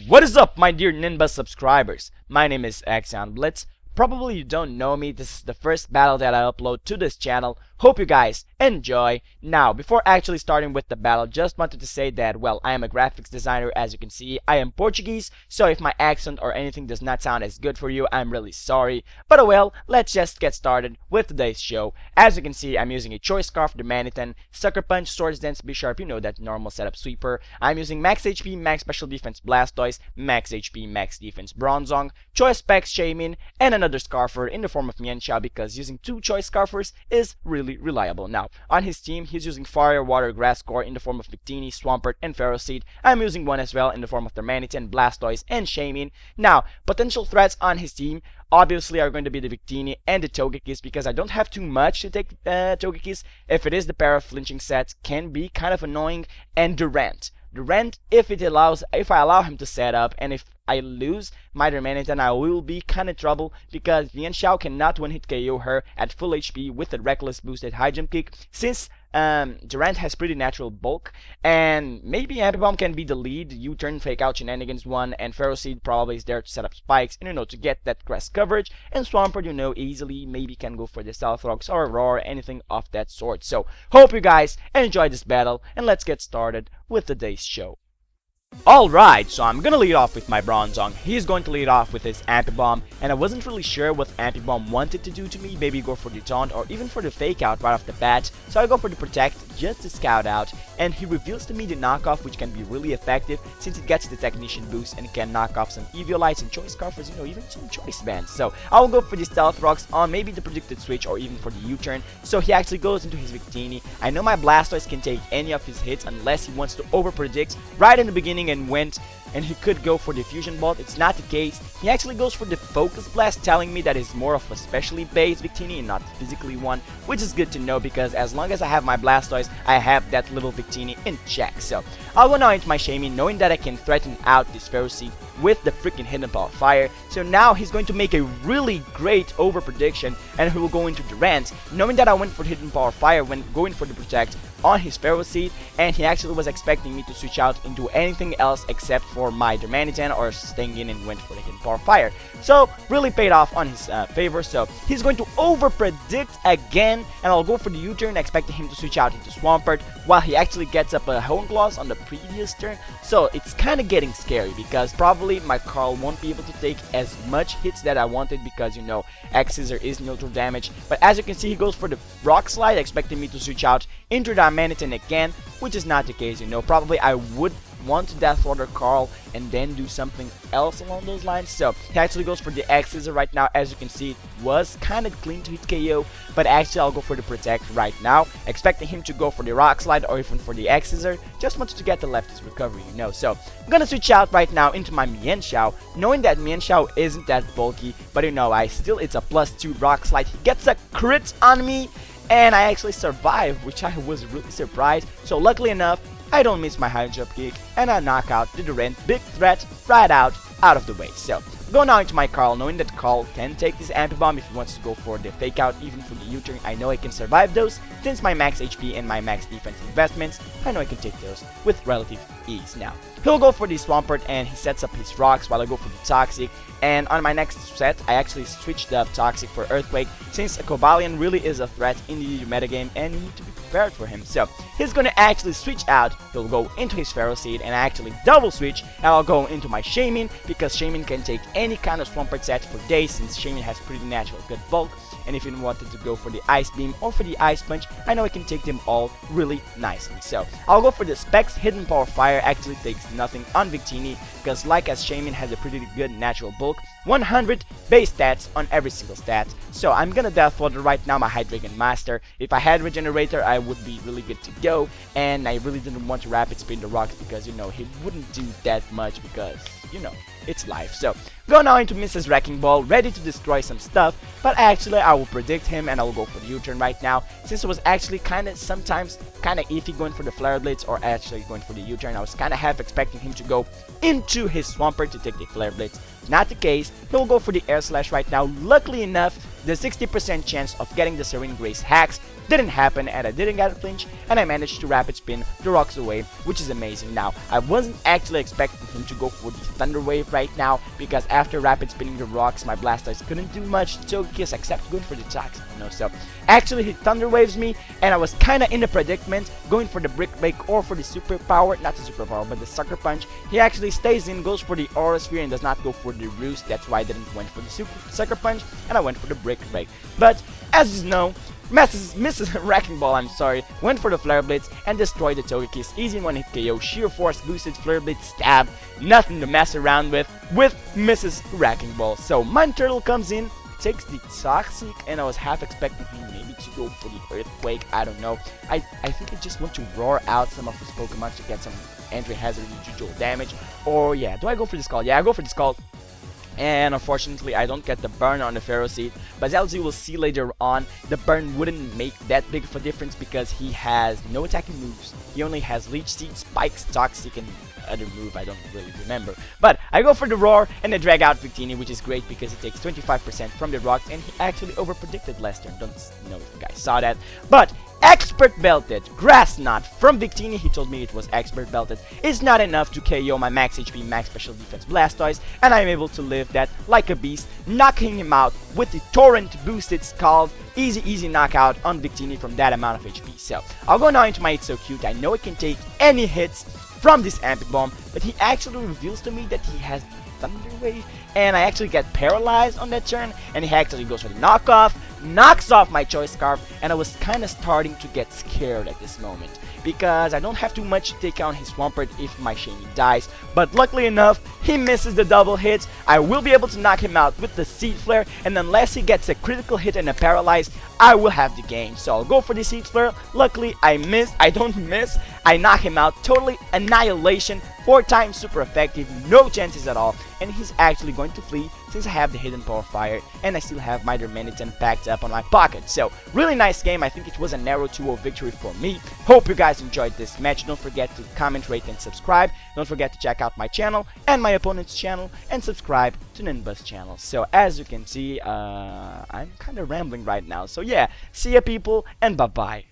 What is up, my dear NinBuzz subscribers? My name is xAeonBlitz. Probably you don't know me. This is the first battle that I upload to this channel. Hope you guys enjoy. Now, before actually starting with the battle, just wanted to say that, well, I am a graphics designer. As you can see, I am Portuguese, so if my accent or anything does not sound as good for you, I'm really sorry. But well, let's just get started with today's show. As you can see, I'm using a Choice Scarf, the Manitan, Sucker Punch, Swords Dance, B Sharp, you know that normal setup sweeper. I'm using Max HP, Max Special Defense Blastoise, Max HP, Max Defense Bronzong, Choice Specs Shaymin, and another Scarfer in the form of Mienshao, because using two Choice Scarfers is really reliable. Now, on his team, he's using Fire, Water, Grass Core in the form of Victini, Swampert, and Ferroseed. I'm using one as well in the form of Termanitan, Blastoise, and Shaymin. Now, potential threats on his team obviously are going to be the Victini and the Togekiss, because I don't have too much to take Togekiss. If it is the pair of flinching sets, can be kind of annoying, and Durant. Durant, if I allow him to set up, and if I lose my Termanitan, I will be kinda trouble, because Mienshao cannot one-hit KO her at full HP with a reckless boosted high jump kick, since Durant has pretty natural bulk, and maybe Ambibomb can be the lead U-turn fake out shenanigans one, and Ferroseed probably is there to set up spikes and, you know, to get that crest coverage, and Swampert, you know, easily maybe can go for the Stealth Rocks or Roar, anything of that sort. So hope you guys enjoy this battle, and let's get started with today's show. Alright, so I'm gonna lead off with my Bronzong. He's going to lead off with his Ambibomb, and I wasn't really sure what Ambibomb wanted to do to me, maybe go for the taunt or even for the fake out right off the bat, so I go for the protect just to scout out, and he reveals to me the knockoff, which can be really effective since it gets the technician boost and it can knock off some Eviolites and Choice Scarfers, you know, even some Choice Bands. So I'll go for the Stealth Rocks on maybe the predicted switch or even for the U-turn, so he actually goes into his Victini. I know my Blastoise can take any of his hits unless he wants to over-predict right in the beginning and he could go for the Fusion Bolt. It's not the case. He actually goes for the Focus Blast, telling me that it's more of a specially based Victini and not physically one, which is good to know, because as long as I have my Blastoise, I have that little Victini in check. So I'll go now into my Shaymin, knowing that I can threaten out this Ferroseed with the freaking Hidden Ball of Fire. So now he's going to make a really great over prediction, and he will go into Durant, knowing that I went for the Hidden Ball of Fire when going for the Protect on his Ferroseed, and he actually was expecting me to switch out into anything else except for my Termanitan or staying in and went for the Hidden Ball of Fire. So really paid off on his favor. So he's going to over predict again, and I'll go for the U-turn, expecting him to switch out into Swampert, while he actually gets up a Hone Claws on the previous turn. So it's kind of getting scary, because probably my Carl won't be able to take as much hits that I wanted, because, you know, X-Scissor is neutral damage. But as you can see, he goes for the Rock Slide, expecting me to switch out into the Termanitan again, which is not the case. You know, probably I would want to Death Water Carl and then do something else along those lines. So he actually goes for the X-Scissor right now. As you can see, it was kind of clean to hit KO, but actually I'll go for the Protect right now, expecting him to go for the Rock Slide or even for the X-Scissor. Just wanted to get the leftist recovery, you know. So I'm gonna switch out right now into my Mienshao, knowing that Mienshao isn't that bulky, but you know, it's a +2 Rock Slide. He gets a crit on me, and I actually survived, which I was really surprised. So luckily enough, I don't miss my high jump kick, and I knock out the Durant big threat right out of the way. So go now into my Carl, knowing that Carl can take this Ambibomb if he wants to go for the fake out, even for the U-turn. I know I can survive those, since my max HP and my max defense investments, I know I can take those with relative ease. Now he'll go for the Swampert, and he sets up his rocks while I go for the Toxic. And on my next set, I actually switched up Toxic for Earthquake, since a Cobalion really is a threat in the metagame and you need to be prepared for him. So he's gonna actually switch out, he'll go into his Ferroseed and actually double switch, and I'll go into my Shaymin, because Shaymin can take any kind of Swampert set for days, since Shaymin has pretty natural good bulk. And if you wanted to go for the Ice Beam or for the Ice Punch, I know I can take them all really nicely. So I'll go for the Specs. Hidden Power Fire actually takes nothing on Victini, because like as Shaymin has a pretty good natural bulk, 100 base stats on every single stat. So I'm gonna Death Water right now my Hydreigon Master. If I had Regenerator, I I would be really good to go, and I really didn't want to rapid spin the rocks because, you know, he wouldn't do that much because, you know, it's life. So go now into Mrs. Wrecking Ball, ready to destroy some stuff, but actually I will predict him and I will go for the U-turn right now, since it was actually sometimes kinda iffy going for the Flare Blitz or actually going for the U-turn. I was kinda half expecting him to go into his Swampert to take the Flare Blitz. Not the case. He'll go for the Air Slash right now. Luckily enough, the 60% chance of getting the Serene Grace hacks didn't happen, and I didn't get a flinch, and I managed to rapid spin the rocks away, which is amazing. Now, I wasn't actually expecting him to go for the Thunder Wave right now, because after rapid spinning the rocks, my Blastoise couldn't do much to Togekiss except going for the Toxic, you know. So actually he Thunder Waves me, and I was kinda in a predicament going for the Brick Break or for the Super Power, not the Super Power, but the Sucker Punch. He actually stays in, goes for the Aura Sphere, and does not go for the Roost. That's why I didn't went for the Sucker Punch, and I went for the Brick Break. But as you know, Mrs. Wrecking Ball, I'm sorry, went for the Flare Blitz and destroyed the Togekiss. Easy one hit KO, Sheer Force boosted, Flare Blitz, stab, nothing to mess around with Mrs. Wrecking Ball. So Mine Turtle comes in, takes the Toxic, and I was half expecting him maybe to go for the Earthquake. I don't know. I think I just want to roar out some of his Pokemon to get some entry hazard residual damage. Or yeah, do I go for the Scald? Yeah, I go for the Scald. And unfortunately, I don't get the burn on the Pharaoh Seed. But as you will see later on, the burn wouldn't make that big of a difference because he has no attacking moves. He only has Leech Seed, Spikes, Toxic, and other move I don't really remember. But I go for the Roar and I drag out Victini, which is great because it takes 25% from the rocks, and he actually overpredicted last turn. Don't know if you guys saw that. But Expert Belted Grass Knot from Victini, he told me it was Expert Belted, is not enough to KO my max HP, max special defense Blastoise, and I'm able to live that like a beast, knocking him out with the Torrent boosted Scald. Easy knockout on Victini from that amount of HP. So I'll go now into my It's So Cute. I know it can take any hits from this Amped Bomb, but he actually reveals to me that he has Thunder Wave, and I actually get paralyzed on that turn, and he actually goes for the knockoff, knocks off my Choice Scarf, and I was kind of starting to get scared at this moment because I don't have too much to take on his Swampert if my Shiny dies, but luckily enough, he misses the double hits. I will be able to knock him out with the Seed Flare, and unless he gets a critical hit and a paralyze, I will have the game. So I'll go for the Seed Flare. Luckily, I don't miss. I knock him out, totally annihilation, 4 times super effective, no chances at all, and he's actually going to flee since I have the Hidden Power Fire, and I still have my Darmanitan packed up on my pocket. So, really nice game. I think it was a narrow 2-0 victory for me. Hope you guys enjoyed this match. Don't forget to comment, rate, and subscribe. Don't forget to check out my channel and my opponent's channel, and subscribe to NinBuzz channel. So, as you can see, I'm kind of rambling right now. So yeah, see ya people, and bye-bye.